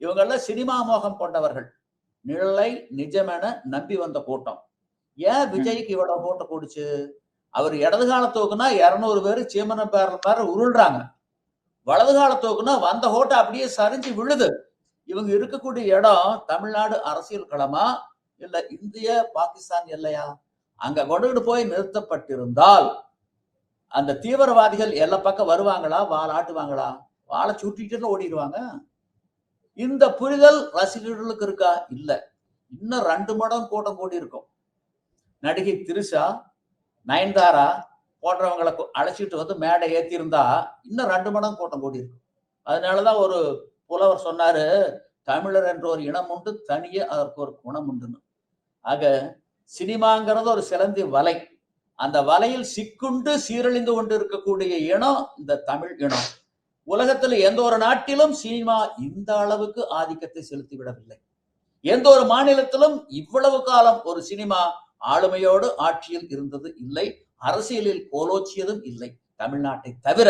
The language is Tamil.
இவங்கெல்லாம் சினிமா மோகம் கொண்டவர்கள். நிழலை நிஜமென நம்பி வந்த கூட்டம். ஏன் விஜய்க்கு இவ்வளவு ஓட்டு கூடுச்சு? அவர் இடது கால தூக்குனா 200 பேரு சீமன பேர உருள்றாங்க. வலது கால தூக்குனா வந்த ஓட்டு அப்படியே சரிஞ்சு விழுது. இவங்க இருக்கக்கூடிய இடம் தமிழ்நாடு அரசியல் களமா இல்ல இந்திய பாகிஸ்தான் எல்லையா? அங்க கொண்டுகிட்டு போய் நிறுத்தப்பட்டிருந்தால் அந்த தீவிரவாதிகள் எல்லா பக்கம் வருவாங்களா? வாள் ஆட்டுவாங்களா? வாழை சுட்டிட்டு ஓடிடுவாங்க. இந்த புரிதல் ரசிகர்களுக்கு இருக்கா? இல்ல. இன்னும் 2 மடங்கு கூட்டம் கூடி இருக்கும். நடிகை திரிஷா, நயன்தாரா போன்றவங்களை அழைச்சிட்டு வந்து மேடை ஏத்தி இருந்தா இன்னும் 2 மடங்கு கூட்டம் கூடி இருக்கும். அதனாலதான் ஒரு புலவர் சொன்னாரு, தமிழர் என்ற ஒரு இனம் உண்டு, தனியே அதற்கு ஒரு குணம் உண்டுன்னு. ஆக சினிமாங்கிறது ஒரு சிலந்தி வலை. அந்த வலையில் சிக்குண்டு சீரழிந்து கொண்டு இருக்கக்கூடிய இனம் இந்த தமிழ் இனம். உலகத்தில் எந்த ஒரு நாட்டிலும் சினிமா இந்த அளவுக்கு ஆதிக்கத்தை செலுத்தி விடவில்லை. எந்த ஒரு மாநிலத்திலும் இவ்வளவு காலம் ஒரு சினிமா ஆளுமையோடு ஆட்சியில் இருந்தது இல்லை. அரசியலில் கோலோச்சியதும் இல்லை, தமிழ்நாட்டை தவிர.